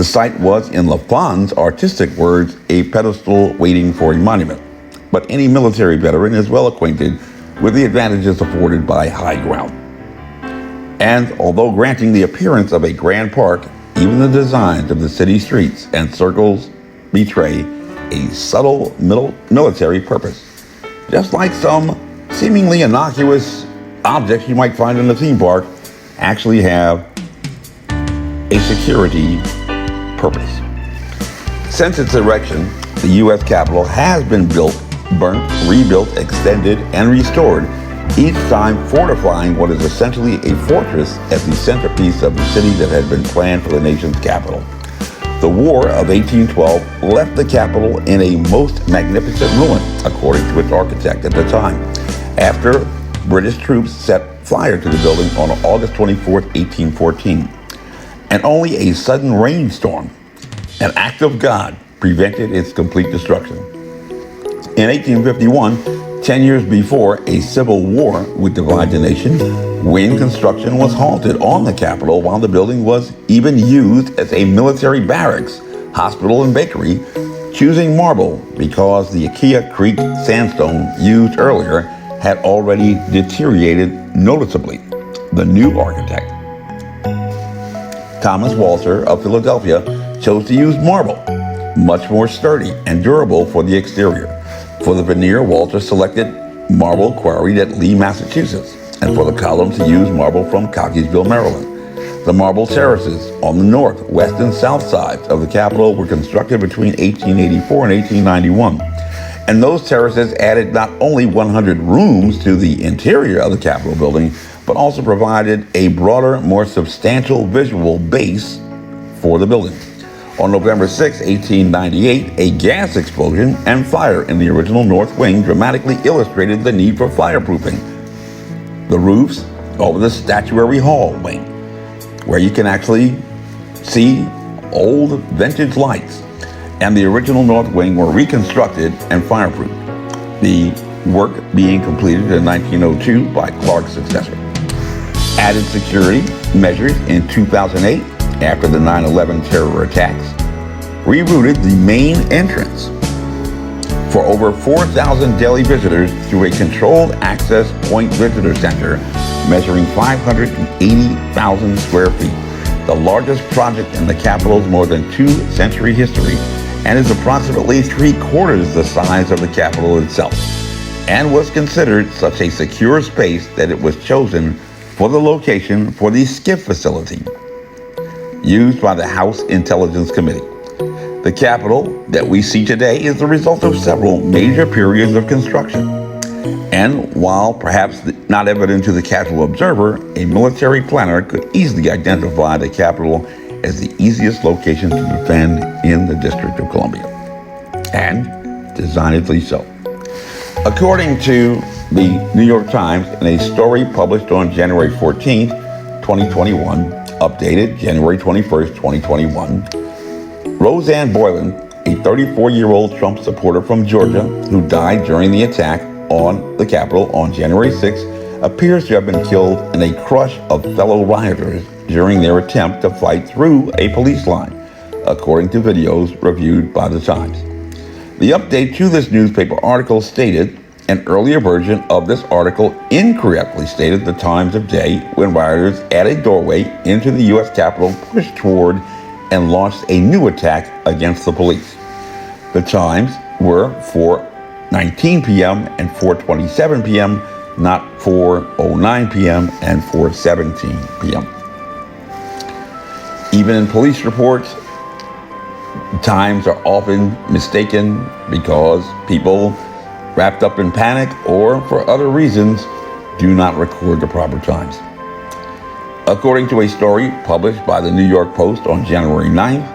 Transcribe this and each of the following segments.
The site was, in LaFon's artistic words, a pedestal waiting for a monument. But any military veteran is well acquainted with the advantages afforded by high ground. And although granting the appearance of a grand park, even the designs of the city streets and circles betray a subtle military purpose. Just like some seemingly innocuous objects you might find in a theme park actually have a security purpose. Since its erection, the U.S. Capitol has been built, burnt, rebuilt, extended, and restored, each time fortifying what is essentially a fortress as the centerpiece of the city that had been planned for the nation's capital. The War of 1812 left the Capitol in a most magnificent ruin, according to its architect at the time, after British troops set fire to the building on August 24, 1814. And only a sudden rainstorm, an act of God, prevented its complete destruction. In 1851, 10 years before a civil war would divide the nation, Wayne construction was halted on the Capitol while the building was even used as a military barracks, hospital, and bakery, choosing marble because the Akia Creek sandstone used earlier had already deteriorated noticeably. The new architect, Thomas Walter of Philadelphia, chose to use marble, much more sturdy and durable for the exterior. For the veneer, Walter selected marble quarried at Lee, Massachusetts, and for the columns he used marble from Cockeysville, Maryland. The marble terraces on the north, west, and south sides of the Capitol were constructed between 1884 and 1891. And those terraces added not only 100 rooms to the interior of the Capitol building, but also provided a broader, more substantial visual base for the building. On November 6, 1898, a gas explosion and fire in the original north wing dramatically illustrated the need for fireproofing. The roofs over the Statuary Hall wing, where you can actually see old vintage lights, and the original north wing were reconstructed and fireproofed, the work being completed in 1902 by Clark's successor. Added security measures in 2008 after the 9/11 terror attacks rerouted the main entrance for over 4,000 daily visitors through a controlled access point visitor center measuring 580,000 square feet, the largest project in the Capitol's more than 2-century history, and is approximately 3/4 the size of the Capitol itself, and was considered such a secure space that it was chosen for the location for the SCIF facility used by the House Intelligence Committee. The Capitol that we see today is the result of several major periods of construction. And while perhaps not evident to the casual observer, a military planner could easily identify the Capitol as the easiest location to defend in the District of Columbia. And designedly so. According to the New York Times, in a story published on January 14th, 2021, updated January 21st, 2021, Roseanne Boylan, a 34-year-old Trump supporter from Georgia who died during the attack on the Capitol on January 6th, appears to have been killed in a crush of fellow rioters during their attempt to fight through a police line, according to videos reviewed by the Times. The update to this newspaper article stated an earlier version of this article incorrectly stated the times of day when rioters at a doorway into the U.S. Capitol pushed toward and launched a new attack against the police. The times were 4:19 p.m. and 4:27 p.m., not 4:09 p.m. and 4:17 p.m. Even in police reports, times are often mistaken because people wrapped up in panic or for other reasons do not record the proper times. According to a story published by the New York Post on January 9th,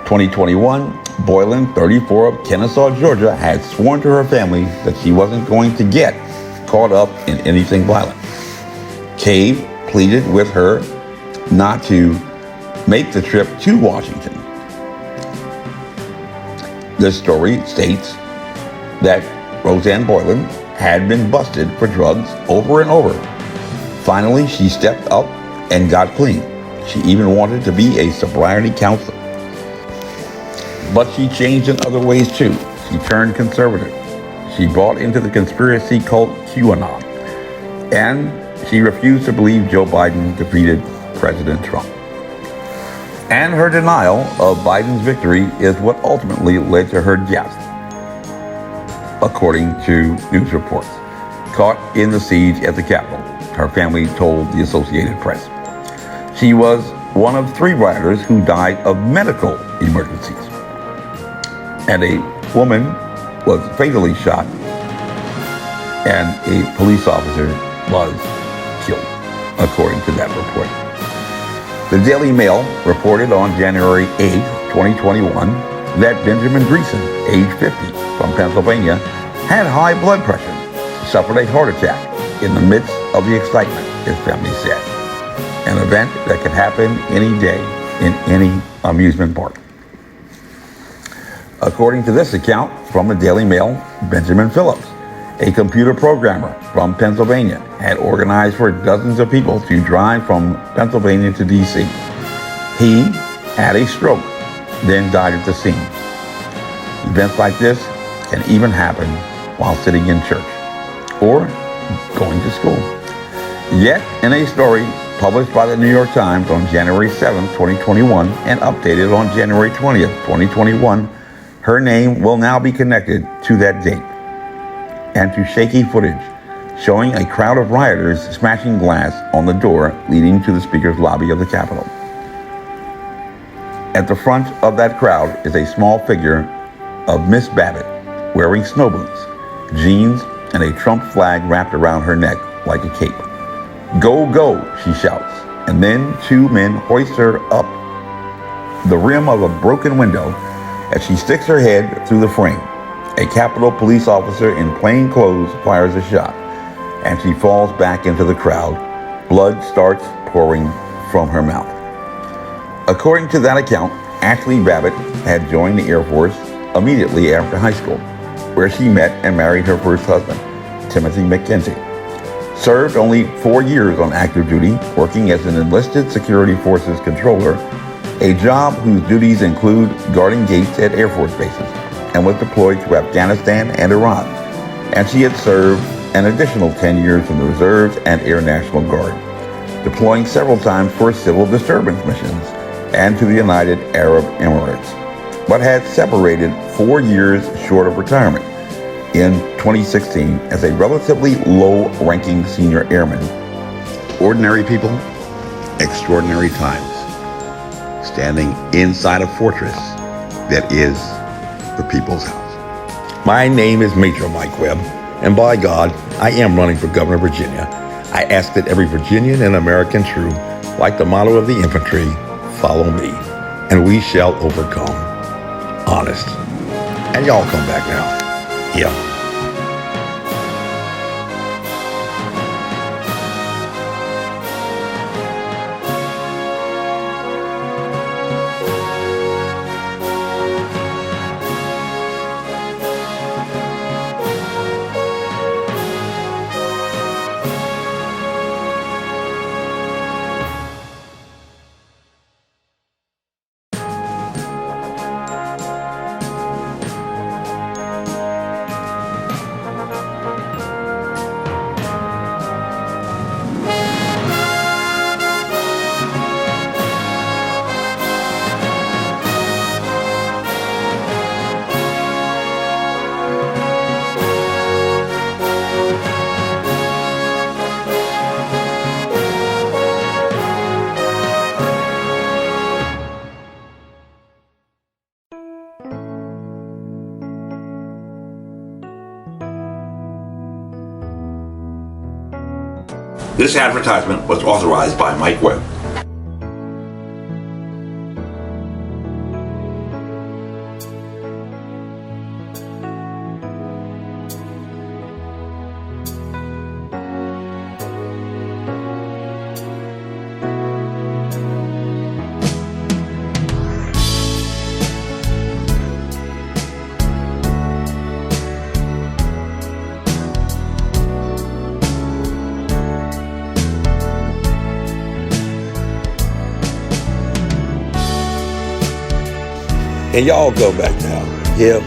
2021, Boylan, 34, of Kennesaw, Georgia, had sworn to her family that she wasn't going to get caught up in anything violent. Cave pleaded with her not to make the trip to Washington. This story states that Roseanne Boylan had been busted for drugs over and over. Finally, she stepped up and got clean. She even wanted to be a sobriety counselor. But she changed in other ways too. She turned conservative. She bought into the conspiracy cult QAnon. And she refused to believe Joe Biden defeated President Trump. And her denial of Biden's victory is what ultimately led to her death, according to news reports. Caught in the siege at the Capitol, her family told the Associated Press. She was one of 3 rioters who died of medical emergencies. And a woman was fatally shot, and a police officer was killed, according to that report. The Daily Mail reported on January 8, 2021, that Benjamin Dreesen, age 50, from Pennsylvania, had high blood pressure, suffered a heart attack in the midst of the excitement, his family said. An event that could happen any day in any amusement park. According to this account from the Daily Mail, Benjamin Phillips, a computer programmer from Pennsylvania, had organized for dozens of people to drive from Pennsylvania to D.C. He had a stroke, then died at the scene. Events like this can even happen while sitting in church or going to school. Yet, in a story published by the New York Times on January 7, 2021, and updated on January 20th, 2021, her name will now be connected to that date and to shaky footage showing a crowd of rioters smashing glass on the door leading to the Speaker's lobby of the Capitol. At the front of that crowd is a small figure of Miss Babbitt wearing snow boots, jeans, and a Trump flag wrapped around her neck like a cape. "Go, go," she shouts, and then 2 men hoist her up the rim of a broken window as she sticks her head through the frame. A Capitol police officer in plain clothes fires a shot, and she falls back into the crowd. Blood starts pouring from her mouth. According to that account, Ashley Babbitt had joined the Air Force immediately after high school, where she met and married her first husband, Timothy McKenzie. Served only 4 years on active duty, working as an enlisted security forces controller, a job whose duties include guarding gates at Air Force bases, and was deployed to Afghanistan and Iran. And she had served an additional 10 years in the Reserves and Air National Guard, deploying several times for civil disturbance missions and to the United Arab Emirates, but had separated 4 years short of retirement in 2016 as a relatively low-ranking senior airman. Ordinary people, extraordinary times, standing inside a fortress that is the People's House. My name is Major Mike Webb, and by God, I am running for governor of Virginia. I ask that every Virginian and American true, like the motto of the infantry, follow me, and we shall overcome. Honest. And y'all come back now. Yeah. This advertisement was authorized by Mike Webb. And y'all go back now. Hip,